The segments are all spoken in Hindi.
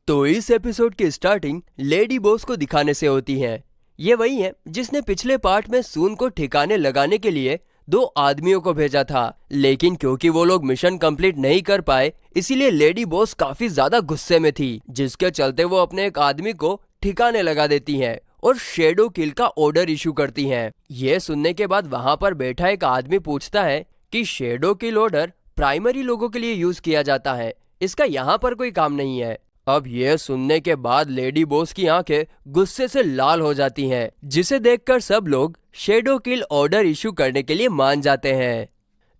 तो इस एपिसोड की स्टार्टिंग लेडी बॉस को दिखाने से होती है। ये वही है जिसने पिछले पार्ट में सून को ठिकाने लगाने के लिए 2 आदमियों को भेजा था, लेकिन क्योंकि वो लोग मिशन कंप्लीट नहीं कर पाए इसीलिए लेडी बॉस काफी ज्यादा गुस्से में थी, जिसके चलते वो अपने एक आदमी को ठिकाने लगा देती हैं और शैडो किल का ऑर्डर इशू करती हैं। ये सुनने के बाद वहां पर बैठा एक आदमी पूछता है कि शैडो किल ऑर्डर प्राइमरी लोगों के लिए यूज किया जाता है, इसका यहाँ पर कोई काम नहीं है। अब ये सुनने के बाद लेडी बॉस की आंखें गुस्से से लाल हो जाती हैं, जिसे देखकर सब लोग शैडो किल ऑर्डर इशू करने के लिए मान जाते हैं।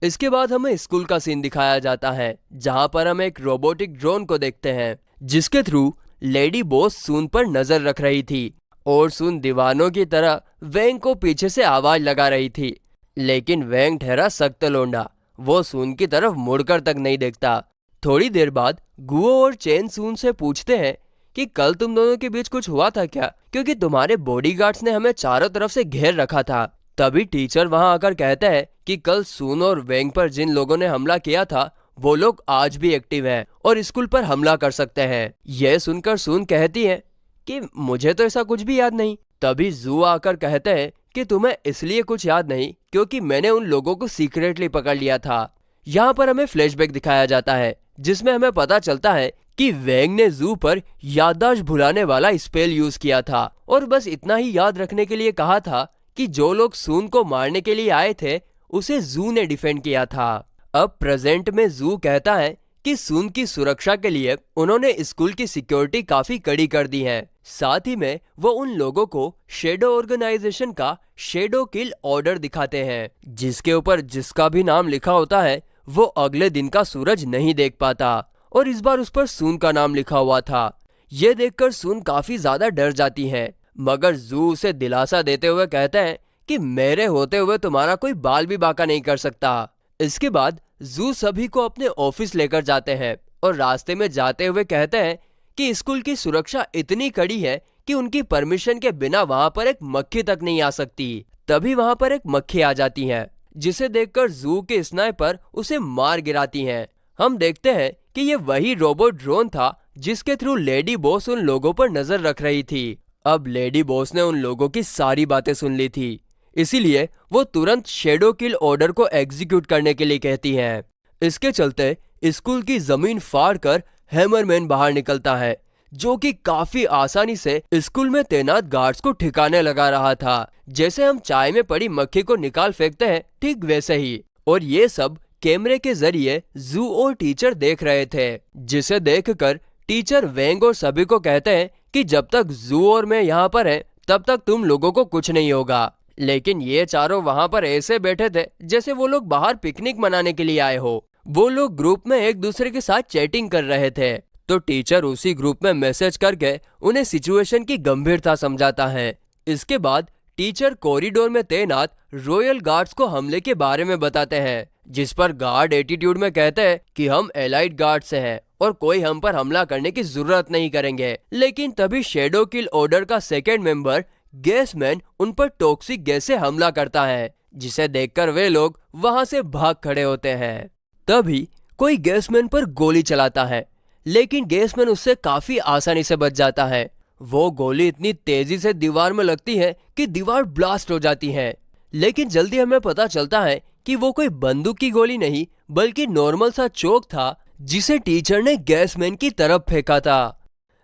इसके बाद हमें स्कूल का सीन दिखाया जाता है, जहां पर हम एक रोबोटिक ड्रोन को देखते हैं, जिसके थ्रू लेडी बॉस सून पर नजर रख रही थी और सून दीवानों की तरह वेंग को पीछे से आवाज लगा रही थी। लेकिन वेंग ठहरा सख्त लोंडा, वो सून की तरफ मुड़कर तक नहीं देखता। थोड़ी देर बाद गुओ और चेन सून से पूछते हैं कि कल तुम दोनों के बीच कुछ हुआ था क्या, क्योंकि तुम्हारे बॉडीगार्ड्स ने हमें चारों तरफ से घेर रखा था। तभी टीचर वहां आकर कहता है कि कल सून और वेंग पर जिन लोगों ने हमला किया था वो लोग आज भी एक्टिव हैं और स्कूल पर हमला कर सकते हैं। यह सुनकर सून कहती है कि मुझे तो ऐसा कुछ भी याद नहीं। तभी जू आकर कहते हैं कि तुम्हें इसलिए कुछ याद नहीं क्योंकि मैंने उन लोगों को सीक्रेटली पकड़ लिया था। यहाँ पर हमें फ्लैशबैक दिखाया जाता है, जिसमें हमें पता चलता है कि वेंग ने जू पर याददाश्त भुलाने वाला स्पेल यूज किया था और बस इतना ही याद रखने के लिए कहा था कि जो लोग सून को मारने के लिए आए थे उसे जू ने डिफेंड किया था। अब प्रेजेंट में जू कहता है कि सून की सुरक्षा के लिए उन्होंने स्कूल की सिक्योरिटी काफी कड़ी कर दी है। साथ ही में वो उन लोगों को शैडो ऑर्गेनाइजेशन का शैडो किल ऑर्डर दिखाते हैं, जिसके ऊपर जिसका भी नाम लिखा होता है वो अगले दिन का सूरज नहीं देख पाता, और इस बार उस पर सून का नाम लिखा हुआ था। ये देखकर सून काफी ज्यादा डर जाती है, मगर जू उसे दिलासा देते हुए कहता है कि मेरे होते हुए तुम्हारा कोई बाल भी बांका नहीं कर सकता। इसके बाद जू सभी को अपने ऑफिस लेकर जाते हैं और रास्ते में जाते हुए कहते हैं कि स्कूल की सुरक्षा इतनी कड़ी है कि उनकी परमिशन के बिना वहां पर एक मक्खी तक नहीं आ सकती। तभी वहां पर एक मक्खी आ जाती है, जिसे देखकर जू के स्नाइपर उसे मार गिराती हैं। हम देखते हैं कि ये वही रोबोट ड्रोन था जिसके थ्रू लेडी बॉस उन लोगों पर नजर रख रही थी। अब लेडी बॉस ने उन लोगों की सारी बातें सुन ली थी, इसीलिए वो तुरंत शैडो किल ऑर्डर को एग्जीक्यूट करने के लिए कहती हैं। इसके चलते स्कूल की जमीन फाड़कर हैमरमैन बाहर निकलता है, जो कि काफी आसानी से स्कूल में तैनात गार्ड्स को ठिकाने लगा रहा था। जैसे हम चाय में पड़ी मक्खी को निकाल फेंकते हैं, ठीक वैसे ही। और ये सब कैमरे के जरिए जू और टीचर देख रहे थे, जिसे देखकर टीचर वेंग और सभी को कहते हैं कि जब तक जू और मैं यहाँ पर हैं, तब तक तुम लोगों को कुछ नहीं होगा। लेकिन ये चारों वहाँ पर ऐसे बैठे थे जैसे वो लोग बाहर पिकनिक मनाने के लिए आए हो। वो लोग ग्रुप में एक दूसरे के साथ चैटिंग कर रहे थे, तो टीचर उसी ग्रुप में मैसेज करके उन्हें सिचुएशन की गंभीरता समझाता है। इसके बाद टीचर कॉरिडोर में तैनात रॉयल गार्ड्स को हमले के बारे में बताते हैं, जिस पर गार्ड एटीट्यूड में कहते हैं कि हम एलाइड गार्ड से हैं और कोई हम पर हमला करने की जरूरत नहीं करेंगे। लेकिन तभी शैडो किल ऑर्डर का सेकेंड मेंबर गैसमैन उन पर टॉक्सिक गैस से हमला करता है, जिसे देखकर वे लोग वहां से भाग खड़े होते हैं। तभी कोई गैसमैन पर गोली चलाता है, लेकिन गैसमैन उससे काफी आसानी से बच जाता है। वो गोली इतनी तेजी से दीवार में लगती है कि दीवार ब्लास्ट हो जाती है, लेकिन जल्दी हमें पता चलता है कि वो कोई बंदूक की गोली नहीं बल्कि नॉर्मल सा चोक था, जिसे टीचर ने गैसमैन की तरफ फेंका था।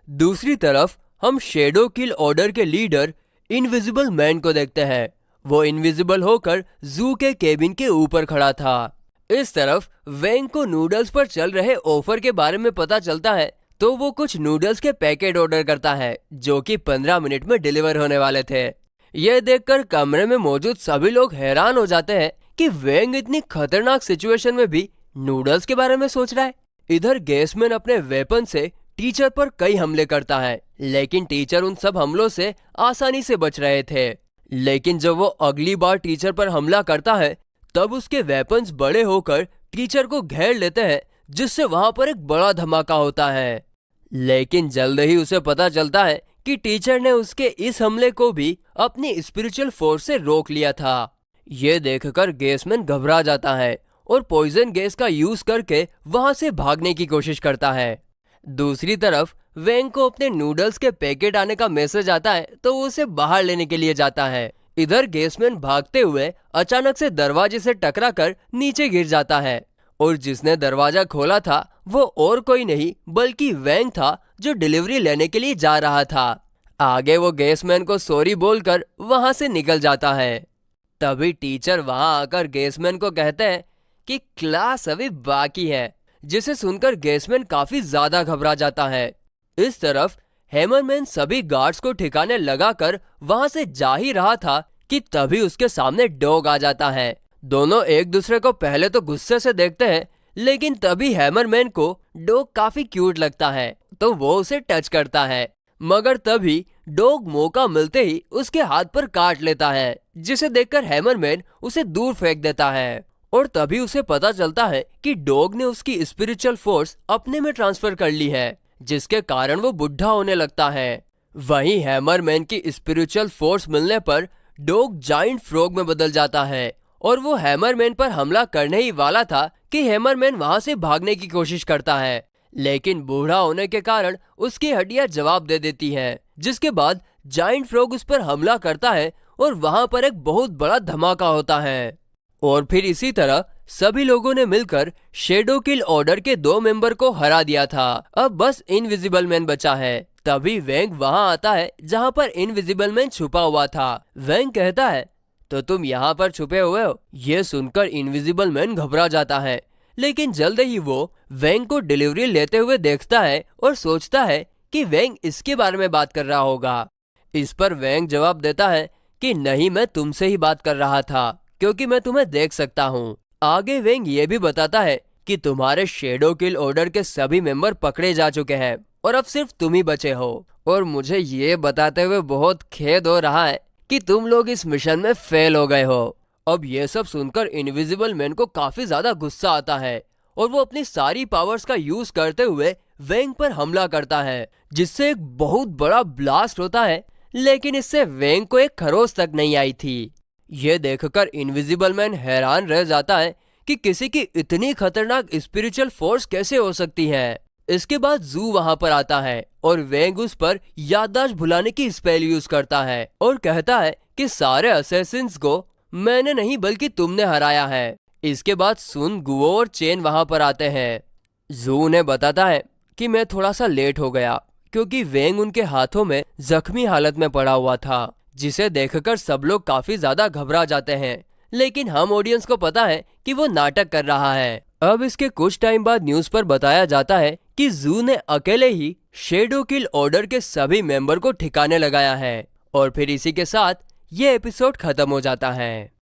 दूसरी तरफ हम शैडो किल ऑर्डर के लीडर इनविजिबल मैन को देखते हैं। वो इनविजिबल होकर जू के केबिन के ऊपर खड़ा था। इस तरफ वेंग को नूडल्स पर चल रहे ऑफर के बारे में पता चलता है, तो वो कुछ नूडल्स के पैकेट ऑर्डर करता है जो कि 15 मिनट में डिलीवर होने वाले थे। यह देखकर कमरे में मौजूद सभी लोग हैरान हो जाते हैं कि वेंग इतनी खतरनाक सिचुएशन में भी नूडल्स के बारे में सोच रहा है। इधर गैसमैन अपने वेपन से टीचर पर कई हमले करता है, लेकिन टीचर उन सब हमलों से आसानी से बच रहे थे। लेकिन जब वो अगली बार टीचर पर हमला करता है, तब उसके वेपन्स बड़े होकर टीचर को घेर लेते हैं, जिससे वहां पर एक बड़ा धमाका होता है। लेकिन जल्द ही उसे पता चलता है कि टीचर ने उसके इस हमले को भी अपनी स्पिरिचुअल फोर्स से रोक लिया था। ये देखकर गैसमैन घबरा जाता है और पॉइजन गैस का यूज करके वहां से भागने की कोशिश करता है। दूसरी तरफ वेंग को अपने नूडल्स के पैकेट आने का मैसेज आता है तो वो उसे बाहर लेने के लिए जाता है। इधर गेसमैन भागते हुए अचानक से दरवाजे से टकराकर नीचे गिर जाता है और जिसने दरवाजा खोला था वो और कोई नहीं बल्कि वेंग था, जो डिलीवरी लेने के लिए जा रहा था। आगे वो गेसमैन को सॉरी बोलकर वहां से निकल जाता है। तभी टीचर वहां आकर गेसमैन को कहते हैं कि क्लास अभी बाकी है, जिसे सुनकर गेसमैन काफी ज्यादा घबरा जाता है। इस तरफ हैमरमैन सभी गार्ड्स को ठिकाने लगाकर वहां से जा ही रहा था कि तभी उसके सामने डॉग आ जाता है। दोनों एक दूसरे को पहले तो गुस्से से देखते हैं, लेकिन तभी हैमरमैन को डॉग काफी क्यूट लगता है तो वो उसे टच करता है, मगर तभी डॉग मौका मिलते ही उसके हाथ पर काट लेता है, जिसे देखकर हैमरमैन उसे दूर फेंक देता है। और तभी उसे पता चलता है कि डॉग ने उसकी स्पिरिचुअल फोर्स अपने में ट्रांसफर कर ली है, जिसके कारण वो बुढ़ा होने लगता है। वहीं हैमरमैन की स्पिरिचुअल फोर्स मिलने पर डॉग जायंट फ्रॉग में बदल जाता है और वो हैमरमैन पर हमला करने ही वाला था कि हैमरमैन वहां से भागने की कोशिश करता है, लेकिन बूढ़ा होने के कारण उसकी हड्डियां जवाब दे देती हैं, जिसके बाद जायंट फ्रॉग उस पर हमला करता है और वहां पर एक बहुत बड़ा धमाका होता है। और फिर इसी तरह सभी लोगों ने मिलकर शेडो किल ऑर्डर के 2 मेंबर को हरा दिया था। अब बस इनविजिबल मैन बचा है। तभी वेंग वहां आता है जहां पर इनविजिबल मैन छुपा हुआ था। वेंग कहता है, तो तुम यहाँ पर छुपे हुए हो? ये सुनकर इनविजिबल मैन घबरा जाता है, लेकिन जल्द ही वो वेंग को डिलीवरी लेते हुए देखता है और सोचता है कि वेंग इसके बारे में बात कर रहा होगा। इस पर वेंग जवाब देता है कि नहीं, मैं तुमसे ही बात कर रहा था क्योंकि मैं तुम्हें देख सकता हूँ। आगे वेंग ये भी बताता है कि तुम्हारे शेडो किल ऑर्डर के सभी मेंबर पकड़े जा चुके हैं और अब सिर्फ तुम ही बचे हो, और मुझे ये बताते हुए बहुत खेद हो रहा है कि तुम लोग इस मिशन में फेल हो गए हो। अब ये सब सुनकर इनविजिबल मैन को काफी ज्यादा गुस्सा आता है और वो अपनी सारी पावर्स का यूज करते हुए वेंग पर हमला करता है, जिससे एक बहुत बड़ा ब्लास्ट होता है, लेकिन इससे वेंग को एक खरोच तक नहीं आई थी। ये देखकर इनविजिबल मैन हैरान रह जाता है कि किसी की इतनी खतरनाक स्पिरिचुअल फोर्स कैसे हो सकती है। इसके बाद जू वहां पर आता है और वेंग उस पर याददाश्त भुलाने की स्पेल यूज करता है और कहता है कि सारे असैसिन्स को मैंने नहीं बल्कि तुमने हराया है। इसके बाद सुन, गुओ और चेन वहां पर आते हैं। जू ने बताता है कि मैं थोड़ा सा लेट हो गया क्योंकि वेंग उनके हाथों में जख्मी हालत में पड़ा हुआ था, जिसे देखकर सब लोग काफी ज्यादा घबरा जाते हैं, लेकिन हम ऑडियंस को पता है कि वो नाटक कर रहा है। अब इसके कुछ टाइम बाद न्यूज पर बताया जाता है कि जू ने अकेले ही शेडो किल ऑर्डर के सभी मेंबर को ठिकाने लगाया है। और फिर इसी के साथ ये एपिसोड खत्म हो जाता है।